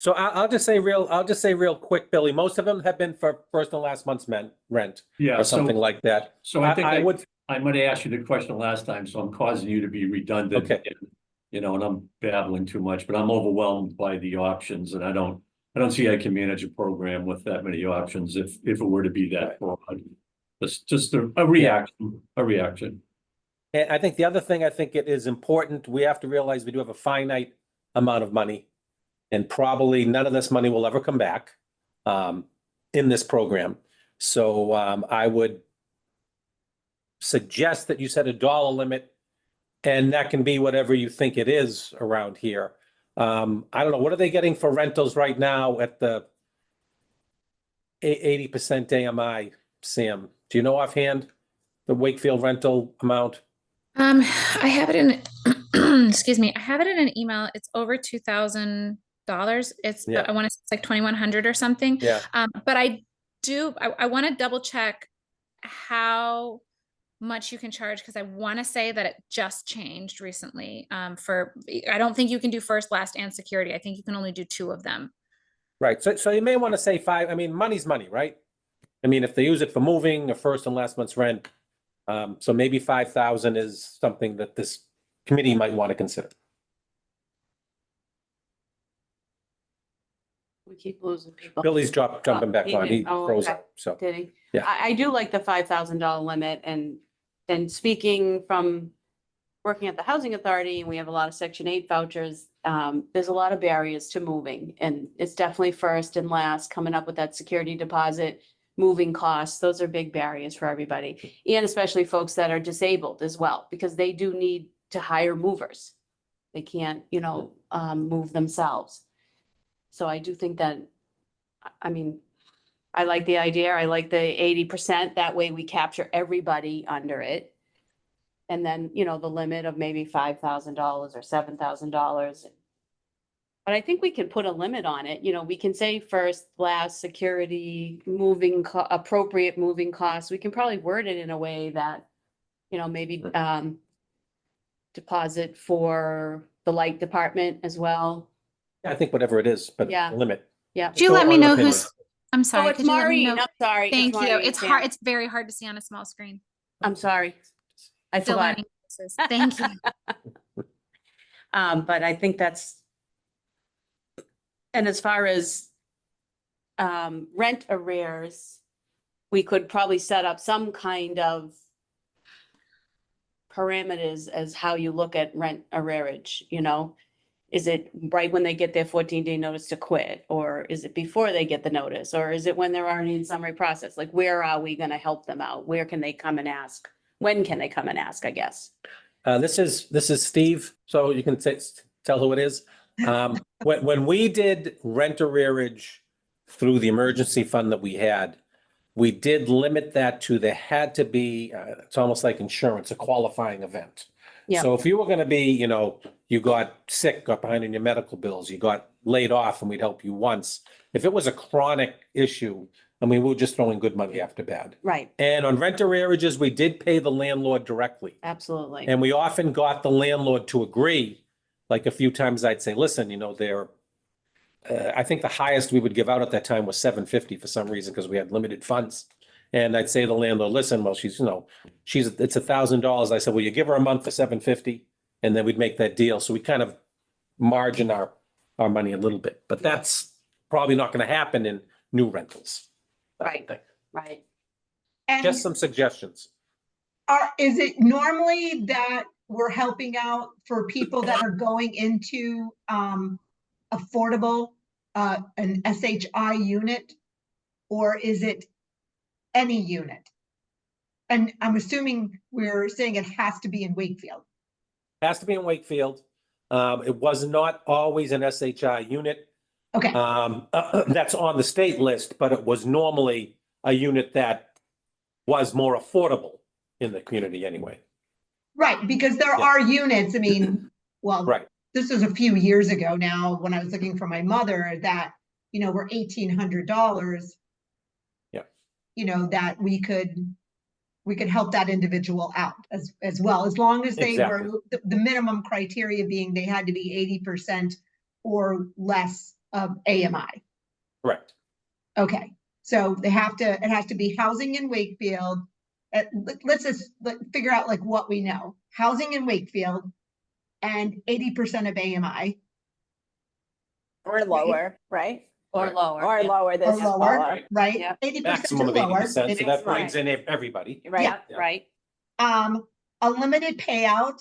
So I'll just say real quick, Billy, most of them have been for first and last month's rent Yeah, or something like that. So I think I might have asked you the question last time, so I'm causing you to be redundant. Okay. And, and I'm babbling too much, but I'm overwhelmed by the options, and I don't see I can manage a program with that many options if it were to be that broad. It's just a reaction, And I think the other thing, I think it is important, we have to realize we do have a finite amount of money, and probably none of this money will ever come back in this program. So I would suggest that you set a dollar limit, and that can be whatever you think it is around here. I don't know, what are they getting for rentals right now at the 80% AMI, Sam? Do you know offhand the Wakefield rental amount? I have it in, excuse me, I have it in an email. It's over $2,000. It's, Yeah. I want to say it's like 2,100 or something. Yeah. But I want to double check how much you can charge, because I want to say that it just changed recently. I don't think you can do first, last, and security. I think you can only do 2 of them. Right. So you may want to say 5. I mean, money's money, right? I mean, if they use it for moving or first and last month's rent, so maybe 5,000 is something that this committee might want to consider. We keep losing people. Billy's jumping back on. He froze okay. up. So Did he? Yeah. I do like the $5,000 limit, and speaking from working at the Housing Authority, and we have a lot of Section 8 vouchers, there's a lot of barriers to moving, and it's definitely first and last, coming up with that security deposit, moving costs. Those are big barriers for everybody, and especially folks that are disabled as well, because they do need to hire movers. They can't, move themselves. So I do think that, I mean, I like the idea. I like the 80%. That way we capture everybody under it. And then, the limit of maybe $5,000 or $7,000. But I think we can put a limit on it. We can say first, last, security, appropriate moving costs. We can probably word it in a way that, maybe deposit for the light department as well. I think whatever it is, but Yeah. limit. Yeah. Could you let me know who's, I'm sorry. Oh, it's could you let me Maureen. know? I'm sorry. Thank you. Maureen, It's Sam. hard. It's very hard to see on a small screen. I'm sorry. I Still forgot. learning this. Thank you. But I think that's, and as far as rent arrears, we could probably set up some kind of parameters as how you look at rent arrearage, Is it right when they get their 14-day notice to quit? Or is it before they get the notice? Or is it when they're already in summary process? Like, where are we going to help them out? Where can they come and ask? When can they come and ask, I guess? This is Steve, so you can tell who it is. When we did rent arrearage through the emergency fund that we did limit that to, there had to be, it's almost like insurance, a qualifying event. Yeah. So if you were going to be, you got sick, got behind in your medical bills, you got laid off, and we'd help you once. If it was a chronic issue, I mean, we were just throwing good money after bad. Right. And on rent arrearages, we did pay the landlord directly. Absolutely. And we often got the landlord to agree. Like a few times I'd say, listen, I think the highest we would give out at that time was $750 for some reason, because we had limited funds. And I'd say to the landlord, listen, well, it's $1,000. I said, well, you give her a month for $750, and then we'd make that deal. So we kind of margin our money a little bit, but that's probably not going to happen in new rentals. Right. Right. And Just some suggestions. is it normally that we're helping out for people that are going into affordable, an SHI unit, or is it any unit? And I'm assuming we're saying it has to be in Wakefield. Has to be in Wakefield. It was not always an SHI unit. Okay. That's on the state list, but it was normally a unit that was more affordable in the community anyway. Right, because there are units, I mean, well, Right. This was a few years ago now when I was looking for my mother that, were $1,800. Yeah. That we could help that individual out as well, as long as they were the minimum criteria being they had to be 80% or less of AMI. Correct. Okay, so it has to be housing in Wakefield. Let's just figure out like what we know. Housing in Wakefield and 80% of AMI Or lower, right? Or Right. lower. Or yeah. lower, or this is lower, lower, right? Yep. 80% Maximum or of lower. 80%, so that brings Right. in everybody. right? Yeah. Yeah. Right. A limited payout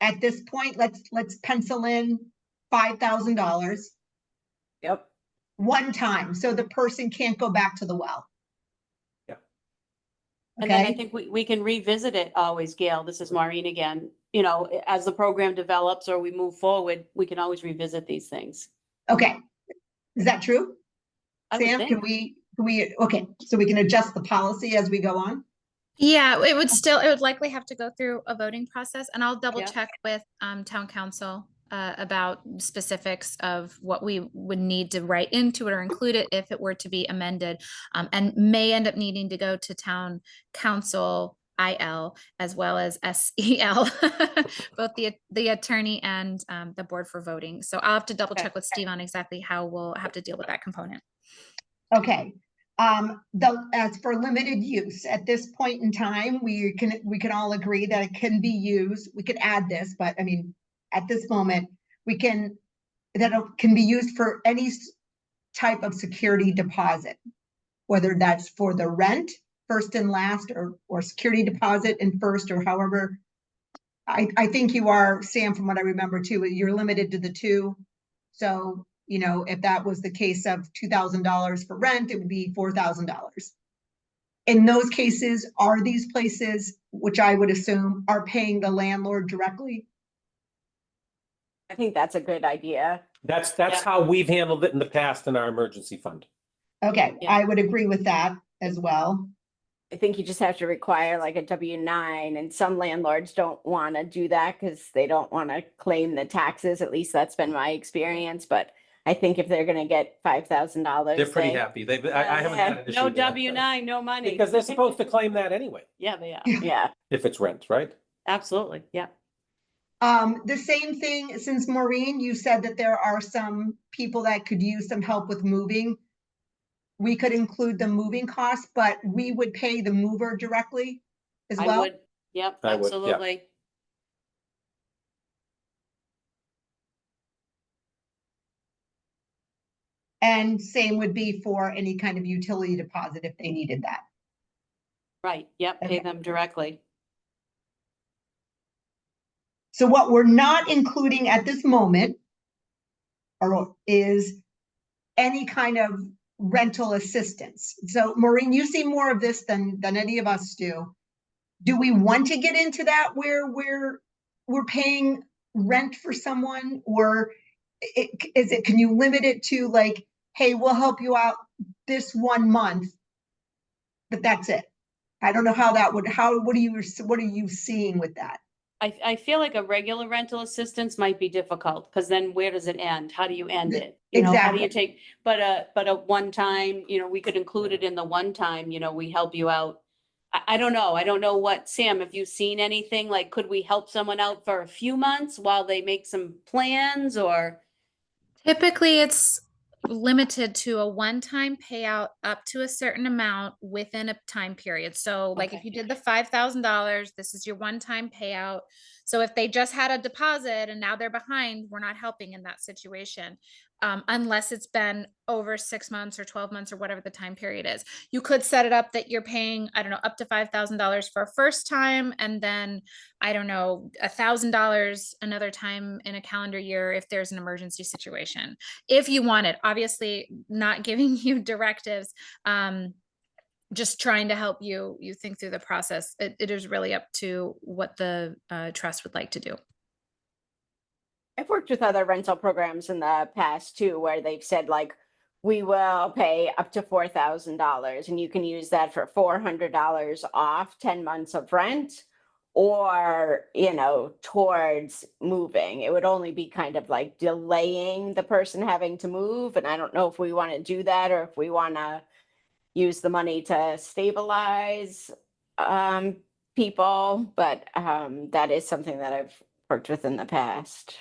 at this point, let's pencil in $5,000 Yep. one time, so the person can't go back to the well. Yeah. And then I Okay, think we can revisit it always, Gail. This is Maureen again. You know, as the program develops or we move forward, we can always revisit these things. okay. Is that true? I would Sam, think. can we, okay, so we can adjust the policy as we go on? Yeah, it would likely have to go through a voting process, and I'll double Yeah. check with town council about specifics of what we would need to write into it or include it if it were to be amended, and may end up needing to go to town council IL as well as SEL, both the attorney and the board for voting. So I'll have to double check with Steve on exactly how we'll have to deal with that component. Okay, as for limited use, at this point in time, we can all agree that it can be used. We could add this, but I mean, at this moment, that it can be used for any type of security deposit, whether that's for the rent, first and last, or security deposit and first, or however. I think you are, Sam, from what I remember too, you're limited to the two. So, you know, if that was the case of $2,000 for rent, it would be $4,000. In those cases, are these places, which I would assume are paying the landlord directly? I think that's a good idea. That's Yeah. how we've handled it in the past in our emergency fund. Okay, Yeah. I would agree with that as well. I think you just have to require like a W-9, and some landlords don't want to do that because they don't want to claim the taxes. At least that's been my experience. But I think if they're going to get $5,000, They're pretty happy. I haven't had an issue No with that. W-9, no money. Because they're supposed to claim that anyway, Yeah, they are. Yeah. if it's rent, right? Absolutely. Yeah. The same thing, since Maureen, you said that there are some people that could use some help with moving. We could include the moving costs, but we would pay the mover directly as I well. would. Yep, I would, yeah. absolutely. And same would be for any kind of utility deposit if they needed that. Right. Yep, pay Okay. them directly. So what we're not including at this moment is any kind of rental assistance. So Maureen, you see more of this than any of us do. Do we want to get into that where we're paying rent for someone, or can you limit it to like, hey, we'll help you out this 1 month, but that's it? I don't know how that would, what are you seeing with that? I feel like a regular rental assistance might be difficult, because then where does it end? How do you end it? You know, how do you Exactly. take, but a one time, you know, we could include it in the one time, you know, we help you out. I don't know. I don't know what, Sam, have you seen anything? Like, could we help someone out for a few months while they make some plans, or? Typically, it's limited to a one-time payout up to a certain amount within a time period. So like if Okay. you did the $5,000, this is your one-time payout. So if they just had a deposit and now they're behind, we're not helping in that situation. Unless it's been over 6 months or 12 months or whatever the time period is. You could set it up that you're paying, I don't know, up to $5,000 for a first time, and then I don't know, $1,000 another time in a calendar year if there's an emergency situation. If you want it, obviously not giving you directives, just trying to help you think through the process. It is really up to what the trust would like to do. I've worked with other rental programs in the past too, where they've said like, we will pay up to $4,000 and you can use that for $400 off 10 months of rent, or, you know, towards moving. It would only be kind of like delaying the person having to move. And I don't know if we want to do that, or if we want to use the money to stabilize people, but that is something that I've worked with in the past.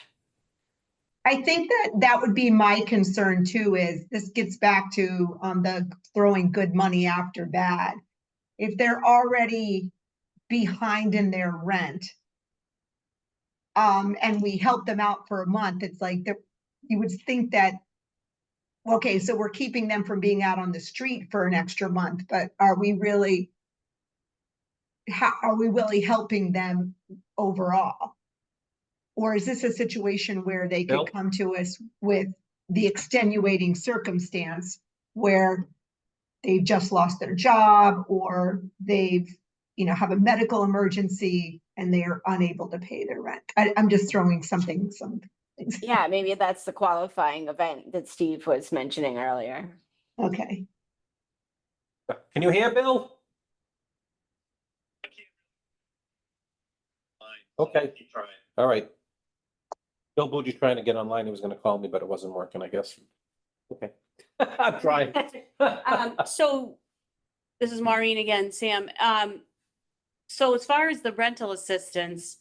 I think that that would be my concern too, is this gets back to the throwing good money after bad. If they're already behind in their rent, and we help them out for a month, it's like you would think that, okay, so we're keeping them from being out on the street for an extra month, but are we really helping them overall? Or is this a situation where they Bill? could come to us with the extenuating circumstance where they've just lost their job, or they've, have a medical emergency and they are unable to pay their rent? I'm just throwing some things. Yeah, maybe that's the qualifying event that Steve was mentioning earlier. Okay. Can you hear Bill? Okay, all right. Bill Bougie trying to get online. He was gonna call me, but it wasn't working, I guess. Okay. I'm trying. So this is Maureen again, Sam. So as far as the rental assistance,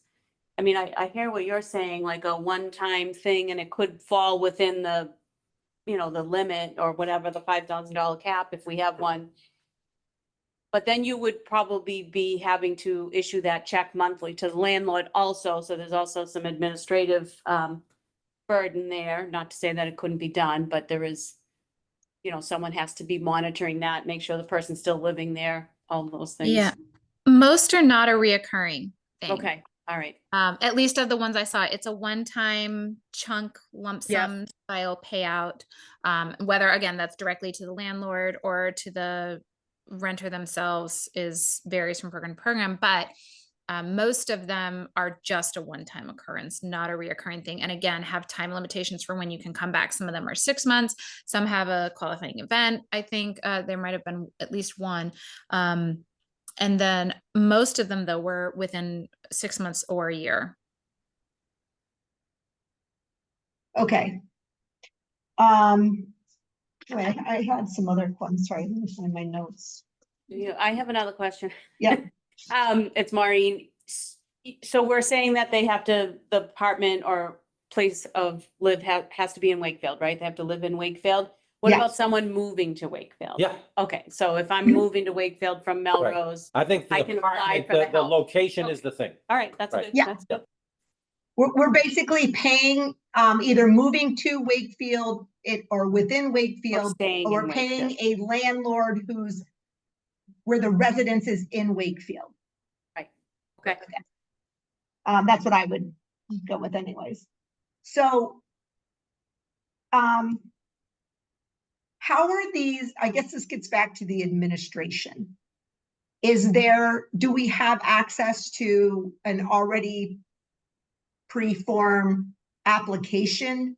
I mean, I hear what you're saying, like a one-time thing, and it could fall within the, the limit or whatever, the $5,000 cap if we have one. But then you would probably be having to issue that check monthly to the landlord also. So there's also some administrative burden there. Not to say that it couldn't be done, but there is, someone has to be monitoring that, make sure the person's still living there, all those things. Yeah. Most are not a reoccurring thing. Okay, all right. At least of the ones I saw, it's a one-time chunk lump Yeah. sum style payout. Whether again, that's directly to the landlord or to the renter themselves varies from program to program, but most of them are just a one-time occurrence, not a reoccurring thing. And again, have time limitations for when you can come back. Some of them are 6 months. Some have a qualifying event. I think there might have been at least one. And then most of them, though, were within 6 months or a year. Okay. Wait, I had some other ones. Sorry, let me find my notes. Yeah, I have another question. Yeah. It's Maureen. So we're saying that they have to, the apartment or place of live has to be in Wakefield, right? They have to live in Wakefield. What Yes. about someone moving to Wakefield? Yeah, Okay, so if I'm Mhm. moving to Wakefield from Melrose, I think the I can apply apartment, for the the help. location is the thing. all right, that's Right. good. Yeah. That's good. We're basically paying, either moving to Wakefield or within Or Wakefield, staying or in we're paying Wakefield. a landlord where the residence is in Wakefield. Okay. That's what I would go with anyways. So, how are these, I guess this gets back to the administration. Do we have access to an already pre-form application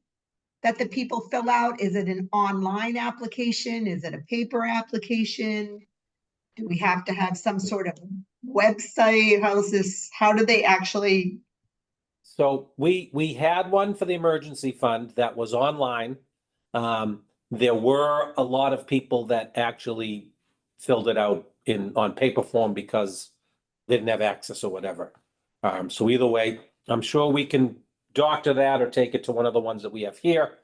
that the people fill out? Is it an online application? Is it a paper application? Do we have to have some sort of website? How do they actually? So we had one for the emergency fund that was online. There were a lot of people that actually filled it out on paper form because they didn't have access or whatever. So either way, I'm sure we can doctor that or take it to one of the ones that we have here.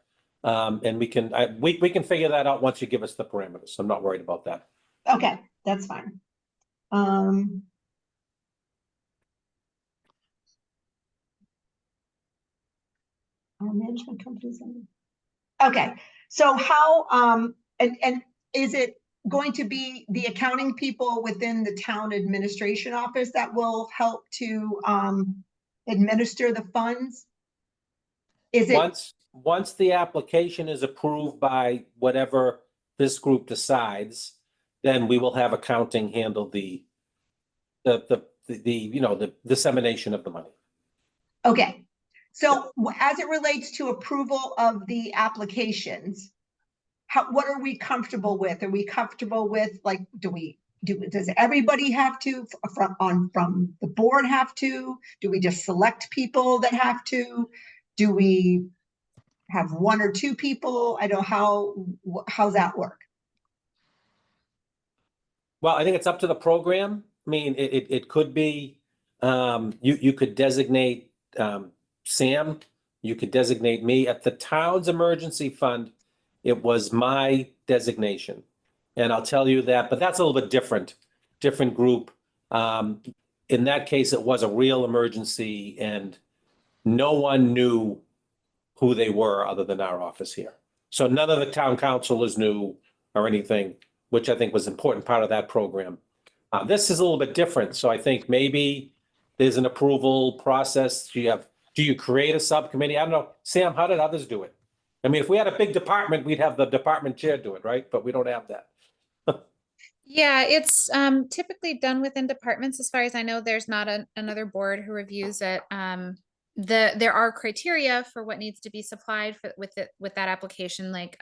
And we can figure that out once you give us the parameters. I'm not worried about that. Okay, that's fine. Management companies. Okay, so how, and is it going to be the accounting people within the town administration office that will help to administer the funds? Is it, Once the application is approved by whatever this group decides, then we will have accounting handle the dissemination of the money. okay, so as it relates to approval of the applications, what are we comfortable with? Are we comfortable with, like, does everybody have to, from the board have to? Do we just select people that have to? Do we have one or two people? I don't know, how's that work? Well, I think it's up to the program. I mean, it could be, you could designate Sam you could designate me. At the town's emergency fund, it was my designation. And I'll tell you that, but that's a little bit different group. In that case, it was a real emergency and no one knew who they were other than our office here. So none of the town councilors knew or anything, which I think was an important part of that program. This is a little bit different, so I think maybe there's an approval process. Do you create a subcommittee? I don't know. Sam, how did others do it? I mean, if we had a big department, we'd have the department chair do it, right? But we don't have that. Yeah, it's typically done within departments. As far as I know, there's not another board who reviews it. There are criteria for what needs to be supplied with that application. Like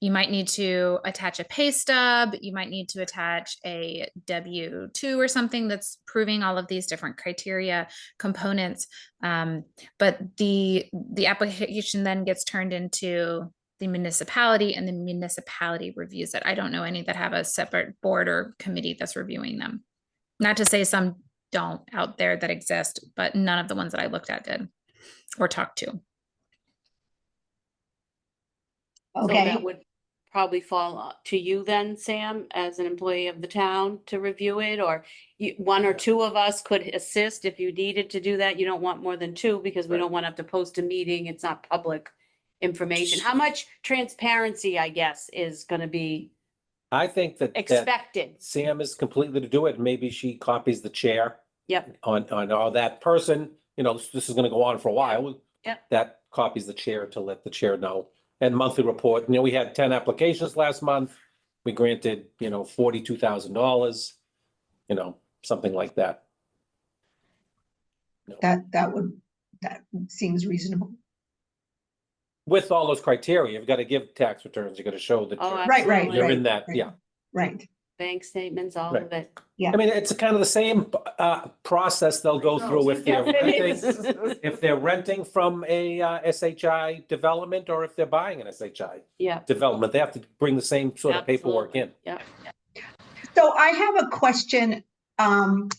you might need to attach a pay stub, you might need to attach a W-2 or something that's proving all of these different criteria components. But the application then gets turned into the municipality and the municipality reviews it. I don't know any that have a separate board or committee that's reviewing them. Not to say some don't out there that exist, but none of the ones that I looked at did or talked to. So Okay, that would probably fall to you then, Sam, as an employee of the town to review it, or one or two of us could assist if you needed to do that. You don't want more than two because we Right. don't want to have to post a meeting. It's not public information. How much transparency, I guess, is going to be I think that expected? Sam is completely to do it. Maybe she copies the chair Yep, on or that person, this is gonna go on for a while. Yep. That copies the chair to let the chair know. And monthly report, we had 10 applications last month. We granted, $42,000, something like that. that seems reasonable. With all those criteria, you've got to give tax returns, you got to show that Oh, Right, right, absolutely. you're right. in that, right. yeah. Right, Bank statements, all Right. of it. I mean, it's kind of the same process they'll go through if they're Yes, it renting, is. if they're renting from a SHI development or if they're buying an SHI Yeah. development, they have to bring the same sort of paperwork in. Yeah. so I have a question. As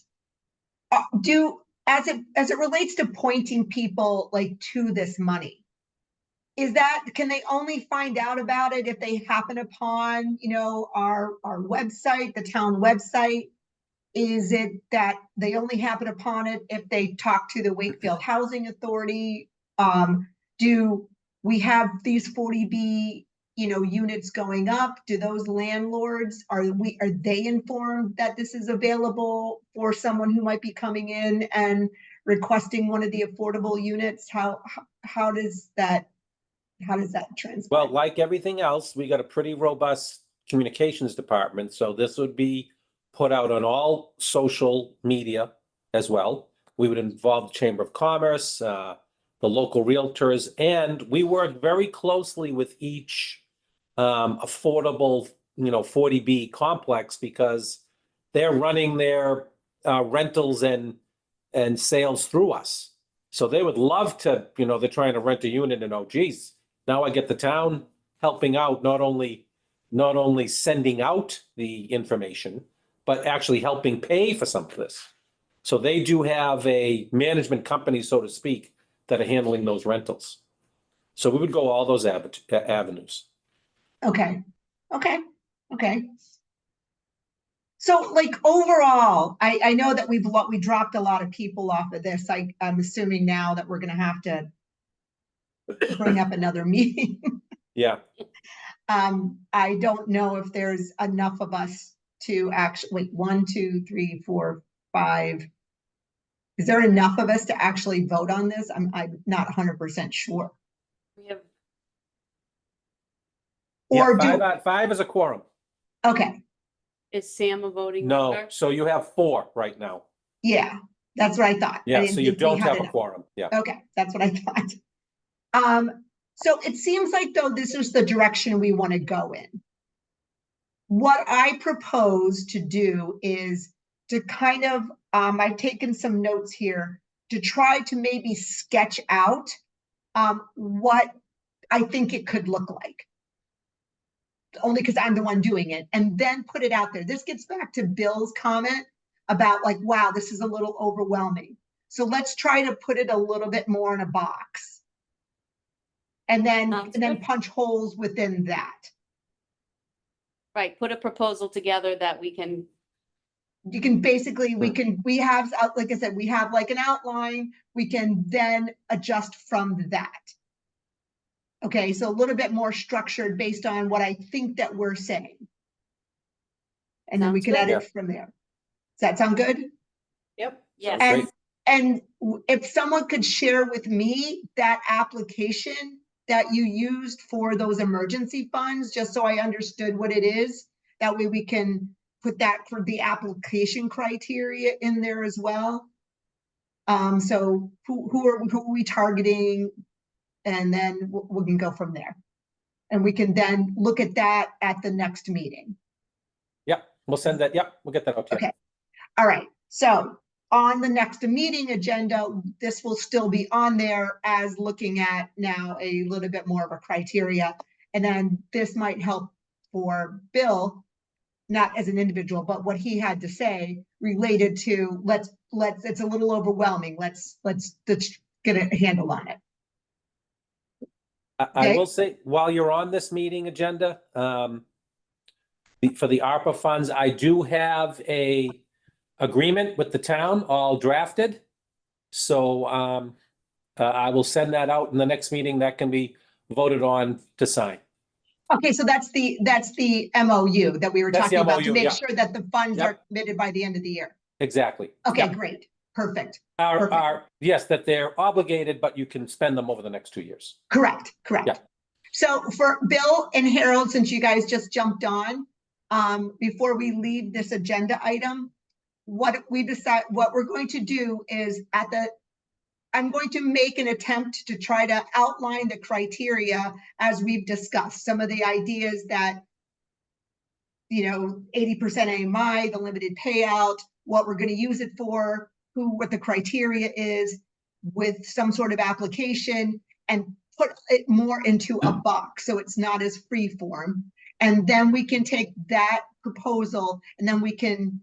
it relates to pointing people like to this money, can they only find out about it if they happen upon, our website, the town website? Is it that they only happen upon it if they talk to the Wakefield Housing Authority? Do we have these 40B, units going up? Do those landlords, are they informed that this is available for someone who might be coming in and requesting one of the affordable units? How does that transpire? Well, like everything else, we got a pretty robust communications department, so this would be put out on all social media as well. We would involve the Chamber of Commerce, the local realtors, and we work very closely with each affordable, 40B complex because they're running their rentals and sales through us. So they would love to, they're trying to rent a unit and, oh geez, now I get the town helping out, not only sending out the information, but actually helping pay for some of this. So they do have a management company, so to speak, that are handling those rentals. So we would go all those avenues. Okay. So like overall, I know that we dropped a lot of people off of this. I'm assuming now that we're gonna have to bring up another meeting. Yeah. I don't know if there's enough of us to actually, 1, 2, 3, 4, 5. Is there enough of us to actually vote on this? I'm not 100% sure. We have, Or Yeah, five is a quorum. okay, is Sam a voting No, member? so you have 4 right now. yeah, that's what I thought. I Yeah, didn't so you think we don't had have a enough. quorum. Yeah. Okay, that's what I thought. So it seems like though this is the direction we want to go in. What I propose to do is to kind of, I've taken some notes here to try to maybe sketch out what I think it could look like. Only because I'm the one doing it, and then put it out there. This gets back to Bill's comment about like, wow, this is a little overwhelming. So let's try to put it a little bit more in a box And then, Sounds and then good. punch holes within that. Right, put a proposal together that we can, You can basically, we have, like I said, we have like an outline, we can then adjust from that. Okay, so a little bit more structured based on what I think that we're saying. And then we Sounds can good. edit from there. Does that sound good? Yep. yes. Great. And if someone could share with me that application that you used for those emergency funds, just so I understood what it is, that way we can put that for the application criteria in there as well. So who are we targeting? And then we can go from there. And we can then look at that at the next meeting. Yep, we'll send that. Yep, we'll get that out to you. Okay. All right, so on the next meeting agenda, this will still be on there as looking at now a little bit more of a criteria. And then this might help for Bill, not as an individual, but what he had to say related to let's, it's a little overwhelming. Let's get a handle on it. I Okay. will say, while you're on this meeting agenda, for the ARPA funds, I do have a agreement with the town all drafted. So I will send that out in the next meeting. That can be voted on to sign. Okay, so that's the MOU that we were That's the talking about to MOU, make yeah. sure that the funds Yep. are committed by the end of the year. Exactly. Okay, Yep. great, perfect. Perfect. Yes, that they're obligated, but you can spend them over the next 2 years. Correct, correct. Yeah. So for Bill and Harold, since you guys just jumped on, before we leave this agenda item, what we're going to do is I'm going to make an attempt to try to outline the criteria as we've discussed, some of the ideas that, 80% AMI, the limited payout, what we're going to use it for, what the criteria is, with some sort of application, and put it more into a box so it's not as free form. And then we can take that proposal and then we can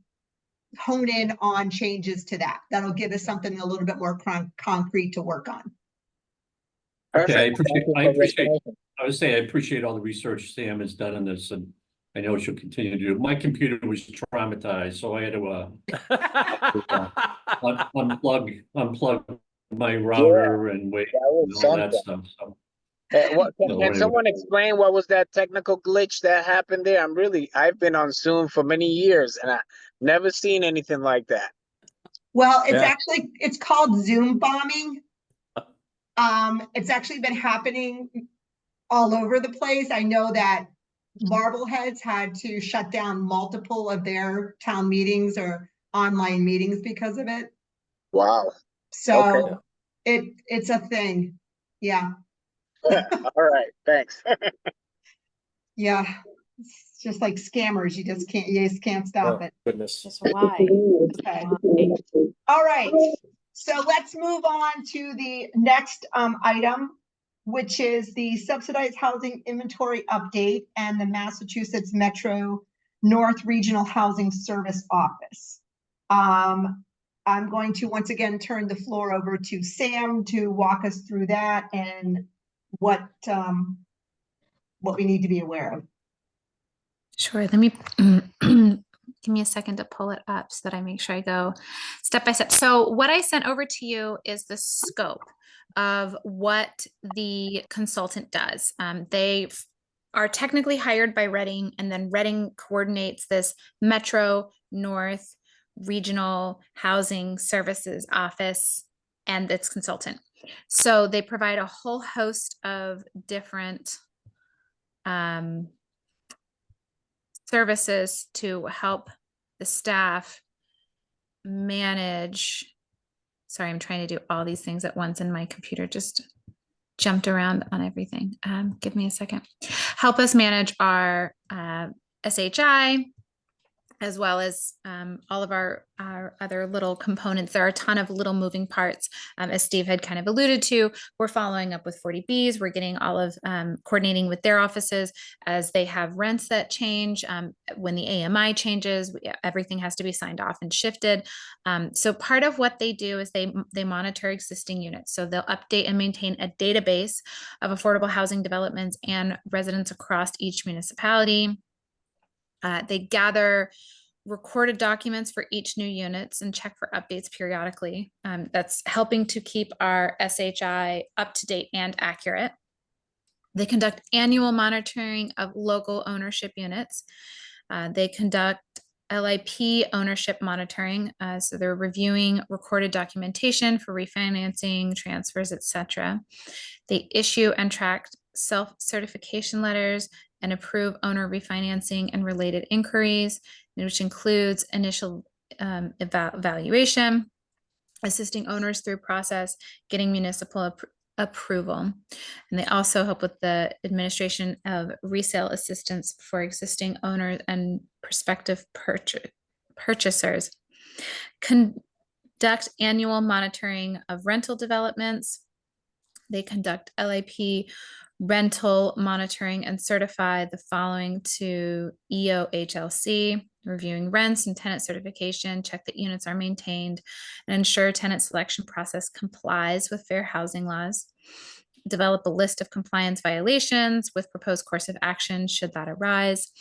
hone in on changes to that. That'll give us something a little bit more concrete to work on. Okay, I Perfect. appreciate, Thank you for the explanation. I was saying, I appreciate all the research Sam has done on this, and I know she'll continue to do. My computer was traumatized, so I had to unplug my router and wait That was and all that something. stuff. So Can anyway. someone explain what was that technical glitch that happened there? I've been on Zoom for many years and I've never seen anything like that. Well, Yeah. it's called Zoom bombing. It's actually been happening all over the place. I know that Marbleheads had to shut down multiple of their town meetings or online meetings because of it. Wow. So it's a thing. Yeah. All right. Thanks. Yeah. It's just like scammers. You just can't stop Oh, it. goodness. Just why? Okay. All right. So let's move on to the next item, which is the subsidized housing inventory update and the Massachusetts Metro North Regional Housing Service Office. I'm going to once again turn the floor over to Sam to walk us through that and what we need to be aware of. Sure, let me give me a second to pull it up so that I make sure I go step by step. So what I sent over to you is the scope of what the consultant does. They are technically hired by Reading, and then Reading coordinates this Metro North Regional Housing Services Office and its consultant. So they provide a whole host of different services to help the staff manage. Sorry, I'm trying to do all these things at once and my computer just jumped around on everything. Give me a second. Help us manage our SHI, as well as all of our other little components. There are a ton of little moving parts. As Steve had kind of alluded to, we're following up with 40Bs. We're getting all of coordinating with their offices as they have rents that change. When the AMI changes, everything has to be signed off and shifted. So part of what they do is they monitor existing units. So they'll update and maintain a database of affordable housing developments and residents across each municipality. They gather recorded documents for each new units and check for updates periodically. That's helping to keep our SHI up to date and accurate. They conduct annual monitoring of local ownership units. They conduct LIP ownership monitoring. So they're reviewing recorded documentation for refinancing, transfers, etc. They issue and track self-certification letters and approve owner refinancing and related inquiries, which includes initial evaluation, assisting owners through process, getting municipal approval. And they also help with the administration of resale assistance for existing owners and prospective purchasers. Conduct annual monitoring of rental developments. They conduct LIP rental monitoring and certify the following to EOHLC, reviewing rents and tenant certification, check that units are maintained, and ensure tenant selection process complies with fair housing laws. Develop a list of compliance violations with proposed course of action should that arise.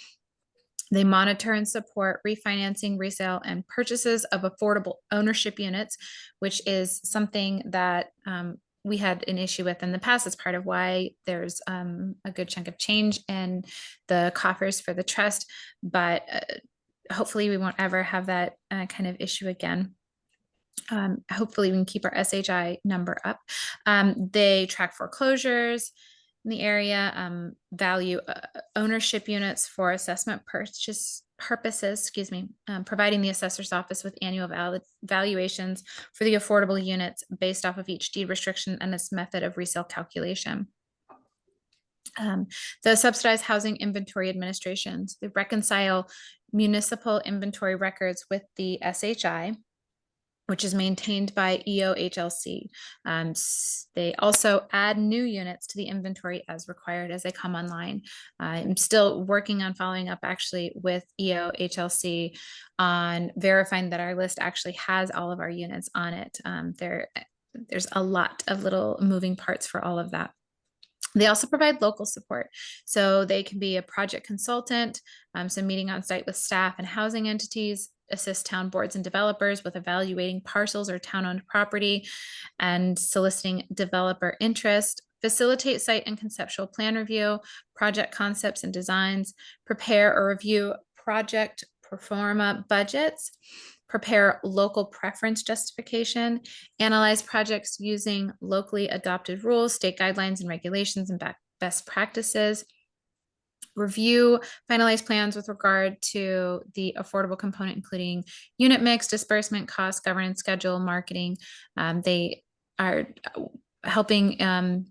They monitor and support refinancing, resale, and purchases of affordable ownership units, which is something that we had an issue with in the past. It's part of why there's a good chunk of change in the coffers for the trust, but hopefully we won't ever have that kind of issue again. Hopefully we can keep our SHI number up. They track foreclosures in the area, value ownership units for assessment purposes, providing the assessor's office with annual valuations for the affordable units based off of each deed restriction and its method of resale calculation. The subsidized housing inventory administrations, they reconcile municipal inventory records with the SHI, which is maintained by EOHLC. They also add new units to the inventory as required as they come online. I'm still working on following up actually with EOHLC on verifying that our list actually has all of our units on it. There's a lot of little moving parts for all of that. They also provide local support. So they can be a project consultant, so meeting on site with staff and housing entities, assist town boards and developers with evaluating parcels or town-owned property and soliciting developer interest, facilitate site and conceptual plan review, project concepts and designs, prepare or review project pro forma budgets, prepare local preference justification, analyze projects using locally adopted rules, state guidelines and regulations and best practices, review finalized plans with regard to the affordable component, including unit mix, disbursement costs, governance schedule, marketing. They are helping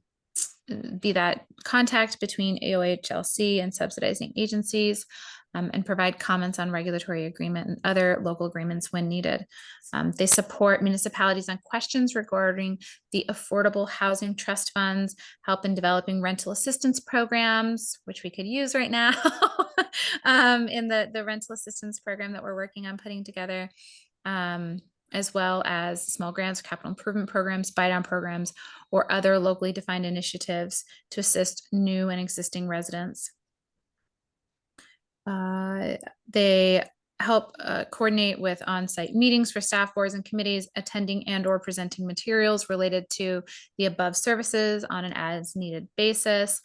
be that contact between EOHLC and subsidizing agencies, and provide comments on regulatory agreement and other local agreements when needed. They support municipalities on questions regarding the affordable housing trust funds, help in developing rental assistance programs, which we could use right now in the rental assistance program that we're working on putting together, as well as small grants, capital improvement programs, buy-down programs, or other locally defined initiatives to assist new and existing residents. They help coordinate with on-site meetings for staff, boards, and committees attending and or presenting materials related to the above services on an as-needed basis.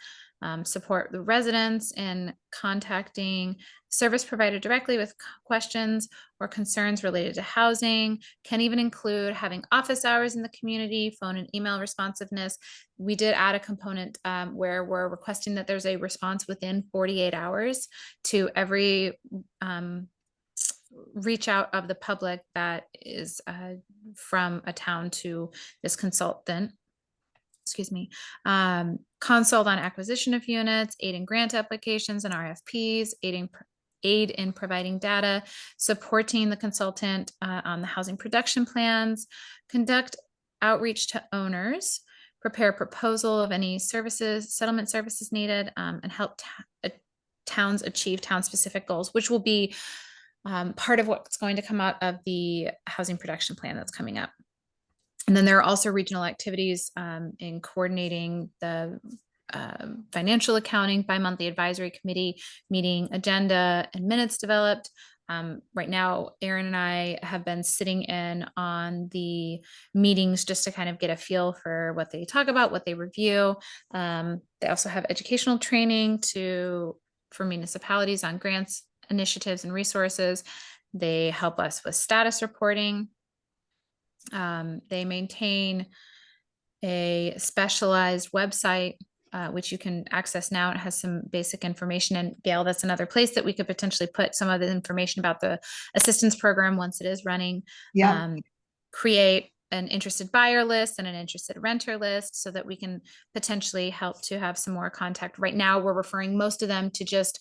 Support the residents in contacting service provider directly with questions or concerns related to housing. Can even include having office hours in the community, phone and email responsiveness. We did add a component where we're requesting that there's a response within 48 hours to every reach out of the public that is from a town to this consultant. Excuse me. Consult on acquisition of units, aiding grant applications and RFPs, aiding aid in providing data, supporting the consultant on the housing production plans, conduct outreach to owners, prepare proposal of any services, settlement services needed, and help towns achieve town-specific goals, which will be part of what's going to come out of the housing production plan that's coming up. And then there are also regional activities in coordinating the financial accounting, bi-monthly advisory committee meeting agenda and minutes developed. Right now, Aaron and I have been sitting in on the meetings just to kind of get a feel for what they talk about, what they review. They also have educational training for municipalities on grants, initiatives, and resources. They help us with status reporting. They maintain a specialized website, which you can access now. It has some basic information. And Gail, that's another place that we could potentially put some of the information about the assistance program once it is running. Yeah. Create an interested buyer list and an interested renter list so that we can potentially help to have some more contact. Right now, we're referring most of them to just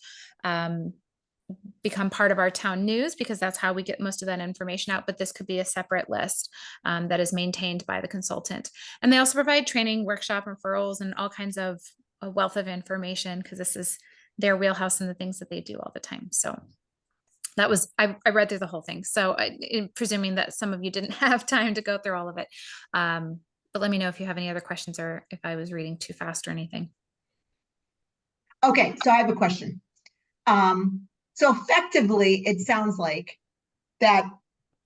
become part of our town news because that's how we get most of that information out. But this could be a separate list that is maintained by the consultant. And they also provide training, workshop referrals, and all kinds of a wealth of information because this is their wheelhouse and the things that they do all the time. So that was, I read through the whole thing. So presuming that some of you didn't have time to go through all of it. But let me know if you have any other questions or if I was reading too fast or anything. Okay, so I have a question. So effectively, it sounds like that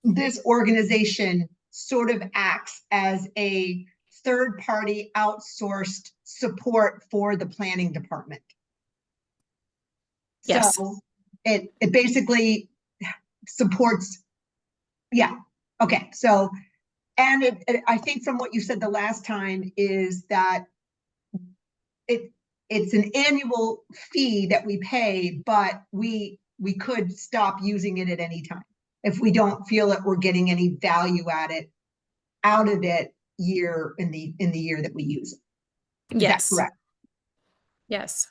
this organization sort of acts as a third-party outsourced support for the planning department. Yes. So it basically supports, yeah, okay. So, and I think from what you said the last time is that it's an annual fee that we pay, but we could stop using it at any time if we don't feel that we're getting any value out of it in the year that we use it. Is Yes. that correct? Yes.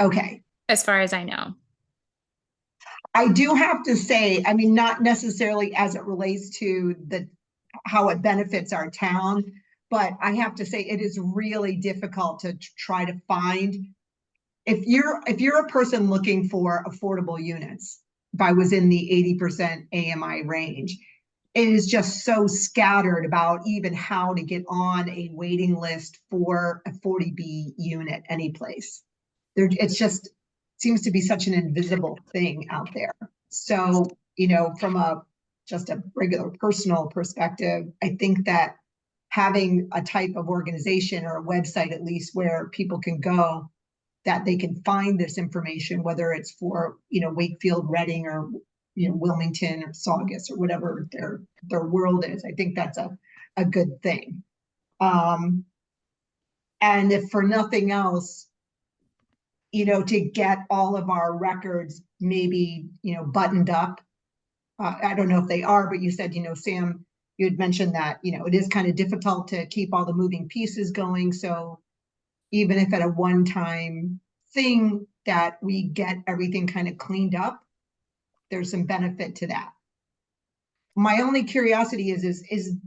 Okay. As far as I know. I do have to say, I mean, not necessarily as it relates to how it benefits our town, but I have to say it is really difficult to try to find. If you're a person looking for affordable units, if I was in the 80% AMI range, it is just so scattered about even how to get on a waiting list for a 40B unit anyplace. It's just seems to be such an invisible thing out there. So, from just a regular personal perspective, I think that having a type of organization or a website, at least where people can go, that they can find this information, whether it's for, Wakefield, Reading, or, Wilmington or Saugus or whatever their world is. I think that's a good thing. And if for nothing else, to get all of our records maybe, buttoned up. I don't know if they are, but you said, Sam, you had mentioned that, it is kind of difficult to keep all the moving pieces going. So even if at a one-time thing that we get everything kind of cleaned up, there's some benefit to that. My only curiosity is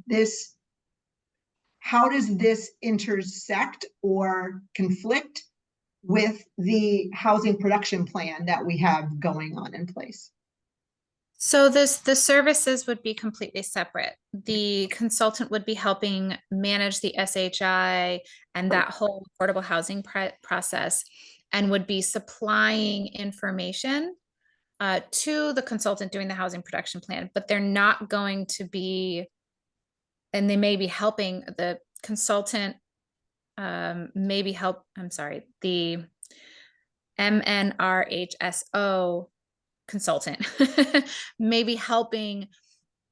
this, how does this intersect or conflict with the housing production plan that we have going on in place? So the services would be completely separate. The consultant would be helping manage the SHI and that whole affordable housing process and would be supplying information to the consultant doing the housing production plan, but they're not going to be, and they may be helping the consultant, the MNRHSO consultant maybe helping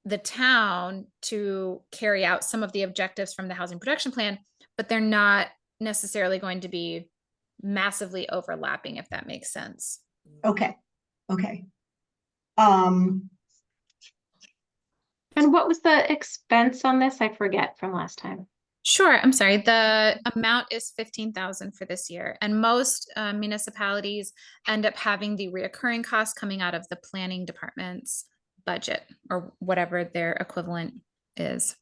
the town to carry out some of the objectives from the housing production plan, but they're not necessarily going to be massively overlapping, if that makes sense. Okay. And what was the expense on this? I forget from last time. Sure, I'm sorry. The amount is 15,000 for this year, and most municipalities end up having the reoccurring costs coming out of the planning department's budget or whatever their equivalent is.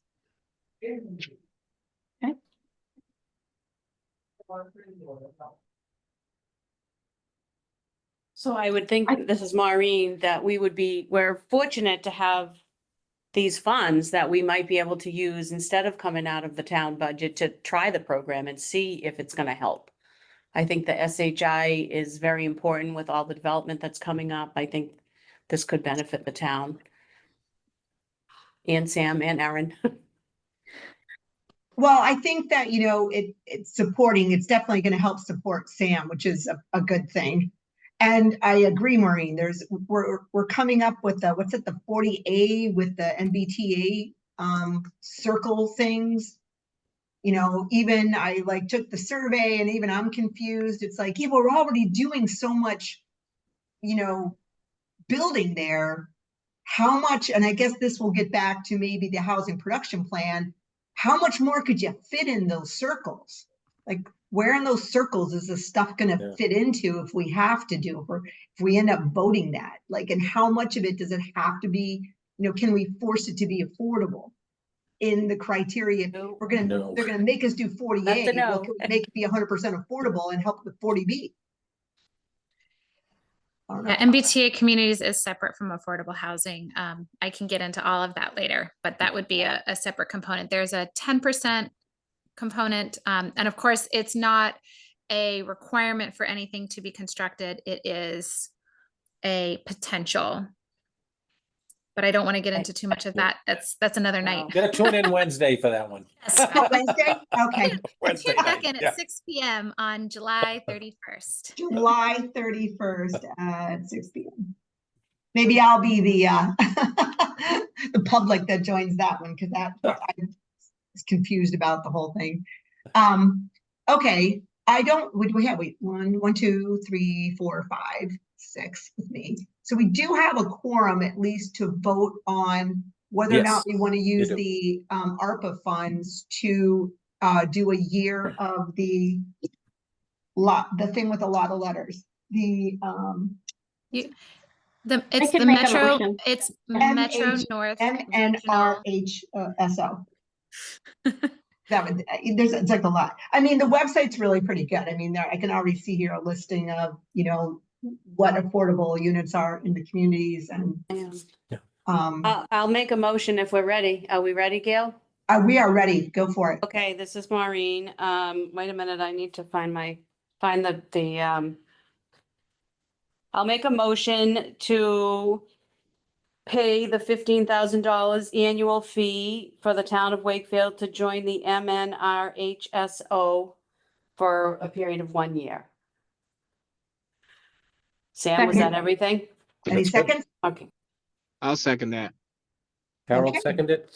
So I would think, this is Maureen, that we're fortunate to have these funds that we might be able to use instead of coming out of the town budget to try the program and see if it's gonna help. I think the SHI is very important with all the development that's coming up. I think this could benefit the town. And Sam and Aaron. Well, I think that, it's definitely going to help support Sam, which is a good thing. And I agree, Maureen, we're coming up with the 40A with the MBTA circle things. Even I took the survey and even I'm confused. It's like, yeah, we're already doing so much, building there. How much, and I guess this will get back to maybe the housing production plan. How much more could you fit in those circles? Like, where in those circles is this stuff going to fit into if we have to do, or if we end up voting that? And how much of it does it have to be, can we force it to be affordable in the criteria? No. They're going to make us do 40A. No. Well, can we make it be 100% affordable and help with 40B? Yeah, MBTA communities is separate from affordable housing. I can get into all of that later, but that would be a separate component. There's a 10% component. And of course, it's not a requirement for anything to be constructed. It is a potential. But I don't want to get into too much of that. That's another night. Gotta tune in Wednesday for that one. Oh, Wednesday? Okay. Wednesday Tune back night, in yeah. at 6 p.m. on July 31st. July 31st at 6 p.m. Maybe I'll be the the public that joins that one, because I was confused about the whole thing. Okay, we have 1, 2, 3, 4, 5, 6 with me. So we do have a quorum at least to vote on whether or not Yes, we want to you use do. the ARPA funds to do a year of the thing with a lot of letters. It's can the make a Metro. motion. It's Metro North Regional. MNRHSO. It's like a lot. I mean, the website's really pretty good. I mean, I can already see here a listing of, what affordable units are in the communities, and Yeah. I'll make a motion if we're ready. Are we ready, Gail? we are ready. Go for it. Okay, this is Maureen. Wait a minute, I need to find I'll make a motion to pay the $15,000 annual fee for the town of Wakefield to join the MNRHSO for a period of 1 year. Sam, was that Second. everything? Any That's good. seconds? Okay. I'll second that. Carol Okay. seconded?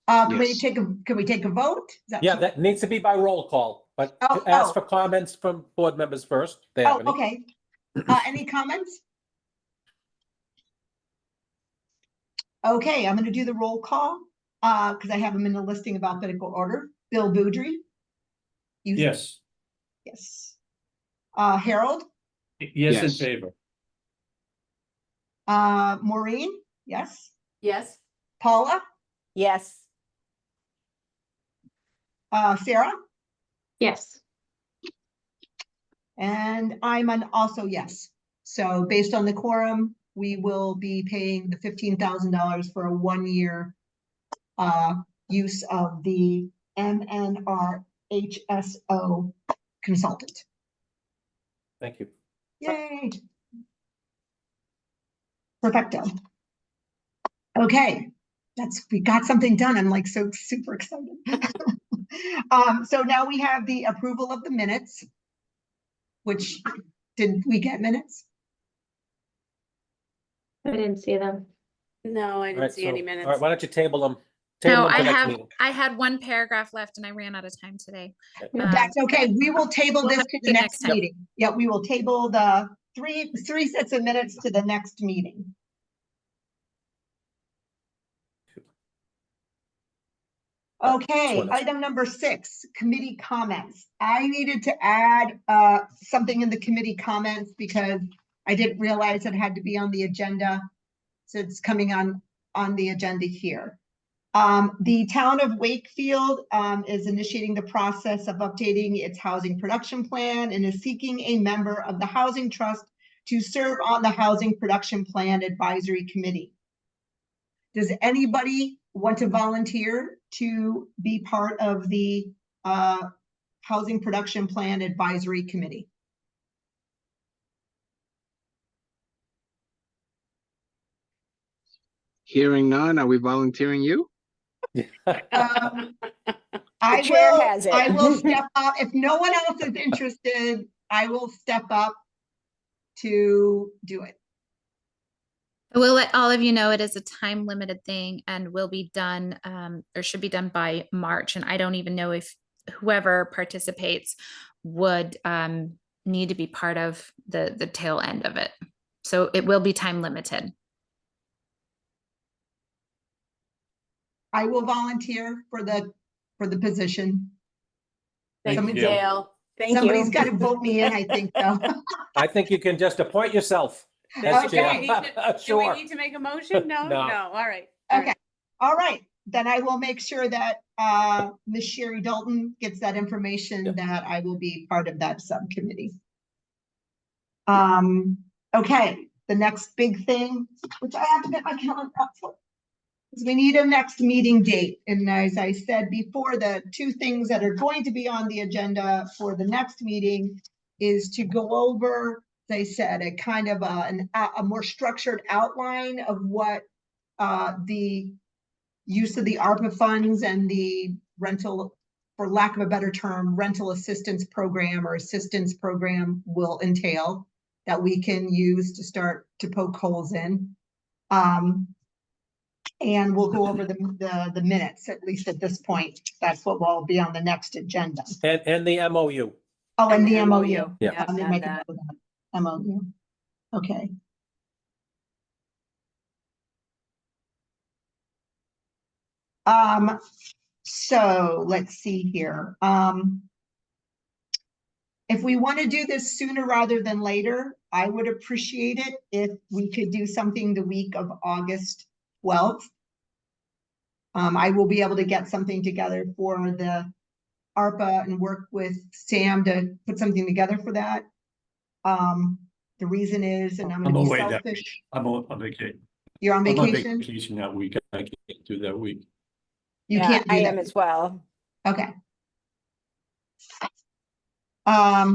Can we Yes. take a vote? Yeah, that needs to be by roll call, but Oh, ask for comments from board members first. if they have any. Okay. Any comments? Okay, I'm going to do the roll call because I have them in the listing of alphabetical order. Bill Boudry? Yes, Yes. Harold? yes in Yes. favor. Maureen? Yes. Yes. Paula? Yes. Sarah? Yes. And I'm also yes. So based on the quorum, we will be paying the $15,000 for a 1-year use of the MNRHSO consultant. Thank you. Yay. Perfecto. Okay, we got something done. I'm like so super excited. So now we have the approval of the minutes, which, did we get minutes? I didn't see them. No, I All didn't right, see any so, minutes. all right, why don't you table them? No, Table them I for next have. meeting. I had one paragraph left, and I ran out of time today. That's okay. We will table We'll this have to to the do next next time. meeting. Yeah, we will table the three sets of minutes to the next meeting. Okay, one is- item number 6, committee comments. I needed to add something in the committee comments because I didn't realize it had to be on the agenda. So it's coming on the agenda here. The town of Wakefield is initiating the process of updating its housing production plan and is seeking a member of the Housing Trust to serve on the Housing Production Plan Advisory Committee. Does anybody want to volunteer to be part of the Housing Production Plan Advisory Committee? Hearing none, are we volunteering you? I chair will, has it. I will step up. If no one else is interested, I will step up to do it. I will let all of you know it is a time limited thing and will be done or should be done by March. And I don't even know if whoever participates would need to be part of the tail end of it. So it will be time limited. I will volunteer for the position. Thank you, Somebody- Dale. Thank Somebody's you. got to vote me in, I think, though. I think you can just appoint yourself. as Okay. chair. Do we need to Sure. make a motion? No, No. no, all right. Okay, all right, then I will make sure that Ms. Sherry Dalton gets that information Yep. that I will be part of that subcommittee. Okay, the next big thing, which I have to get my calendar up for, is we need a next meeting date. And as I said before, the 2 things that are going to be on the agenda for the next meeting is to go over, as I said, a kind of a more structured outline of what the use of the ARPA funds and the rental, for lack of a better term, rental assistance program or assistance program will entail that we can use to start to poke holes in. And we'll go over the minutes, at least at this point. That's what will be on the next agenda. And the MOU. Oh, and the the MOU. MOU. Yeah. Let me add make a that. note of that. MOU. Okay. So let's see here. If we want to do this sooner rather than later, I would appreciate it if we could do something the week of August 12th. I will be able to get something together for the ARPA and work with Sam to put something together for that. The reason is, and I'm I'm gonna be away that selfish. week. I'm on vacation. You're on I'm on vacation? vacation that week. I can't do that week. You Yeah, can't do I that. am as well. Okay. How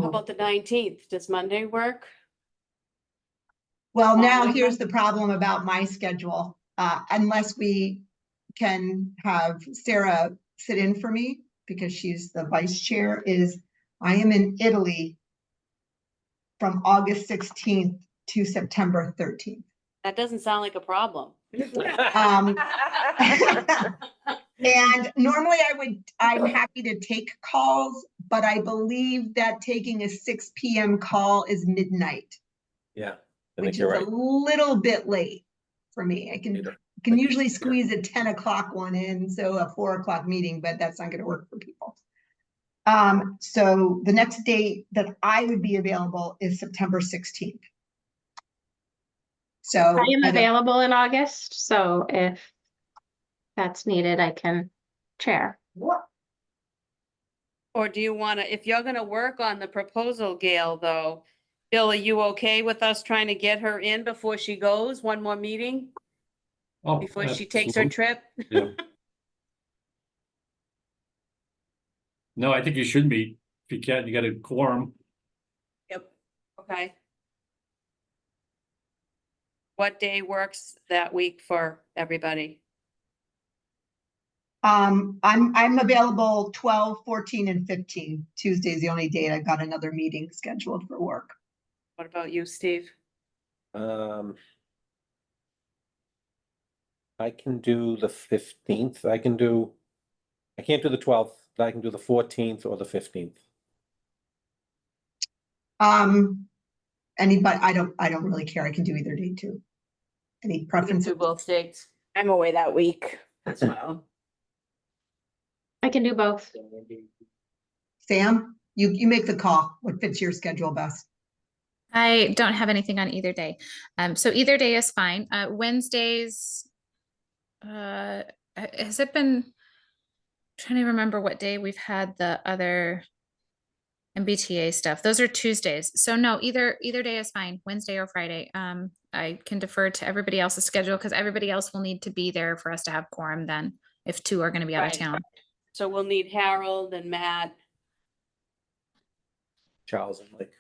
about the 19th? Does Monday work? Well, now following here's month? the problem about my schedule. Unless we can have Sarah sit in for me because she's the vice chair, is I am in Italy from August 16th to September 13th. That doesn't sound like a problem. Um, And normally I'm happy to take calls, but I believe that taking a 6 PM call is midnight, Yeah, I which think is you're a right. little bit late for me. I Peter. can Thank you, usually Peter. squeeze a 10 o'clock one in, so a 4 o'clock meeting, but that's not gonna work for people. So the next date that I would be available is September 16th. So. I am I don't- available in August, so if that's needed, I can chair. Or do you want to, if you're going to work on the proposal, Gail, though, Bill, are you okay with us trying to get her in before she goes? One more meeting Oh, before she takes her absolutely. trip? Yeah. No, I think you should meet. If you can't, you got a quorum. Yep. Okay. What day works that week for everybody? I'm available 12, 14, and 15. Tuesday's the only date I've got another meeting scheduled for work. What about you, Steve? I can do the 15th. I can't do the 12th, but I can do the 14th or the 15th. Anybody, I don't really care. I can do either day too. Any We can preferences? do both dates I'm away that week. as well. I can do both. Sam, you make the call. What fits your schedule best? I don't have anything on either day. So either day is fine. Wednesdays, has it been, trying to remember what day we've had the other MBTA stuff. Those are Tuesdays. So no, either day is fine, Wednesday or Friday. I can defer to everybody else's schedule because everybody else will need to be there for us to have quorum then, if two are going to be out of Right. town. So we'll need Harold and Matt. Charles and Mike.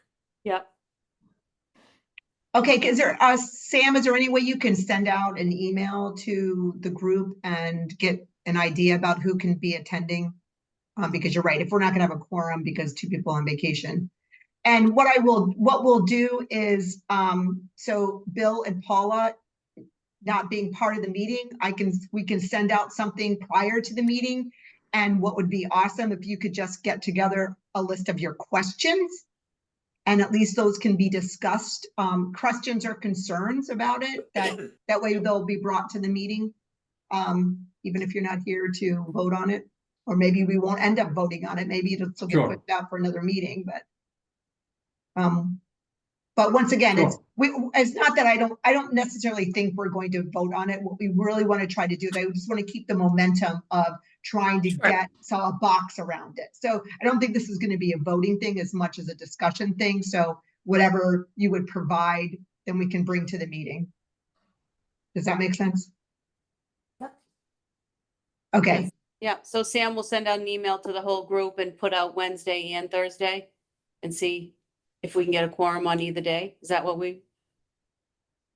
Yep. Okay, is there, Sam, is there any way you can send out an email to the group and get an idea about who can be attending? Because you're right, if we're not gonna have a quorum because two people on vacation. And what we'll do is, so Bill and Paula not being part of the meeting, we can send out something prior to the meeting. And what would be awesome if you could just get together a list of your questions. And at least those can be discussed, questions or concerns about it, that way they'll be brought to the meeting. Even if you're not here to vote on it, or maybe we won't end up voting on it, maybe it'll still get Sure. pushed out for another meeting, but once again, it's not that I don't necessarily think we're going to vote on it. What we really want to try to do is I just want to keep the momentum of trying to get a box around it. So I don't think this is going to be a voting thing as much as a discussion thing. So whatever you would provide, then we can bring to the meeting. Does that make sense? Yep. Okay, Yeah, so Sam will send out an email to the whole group and put out Wednesday and Thursday and see if we can get a quorum on either day. Is that what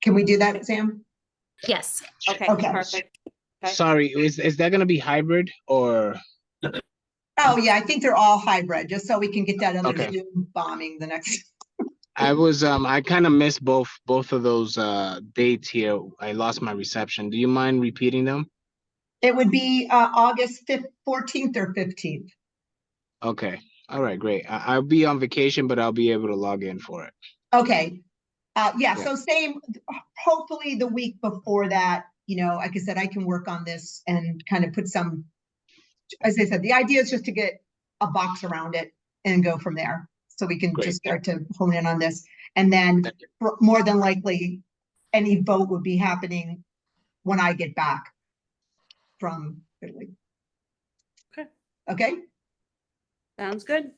can we do that, Sam? Yes. Okay, Okay. perfect. Okay. Sorry, is that gonna be hybrid or? Oh, yeah, I think they're all hybrid, just so we can get that other Okay. Zoom bombing the next. I kind of missed both of those dates here. I lost my reception. Do you mind repeating them? It would be August 14th or 15th. Okay. All right, great. I'll be on vacation, but I'll be able to log in for it. Okay. Yeah, Yeah. so same, hopefully the week before that, like I said, I can work on this and kind of put some, as I said, the idea is just to get a box around it and go from there. So we can Great. just start to hone in on this. And then Thank you. more than likely, any vote would be happening when I get back from Italy. Okay. Okay, Sounds good.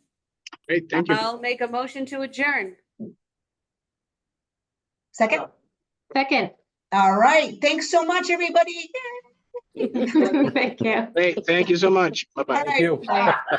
Great, thank you. I'll make a motion to adjourn. second. Second. All right, thanks so much, everybody. Thank you. Great, thank you so much. Bye-bye. All Thank you. right, bye.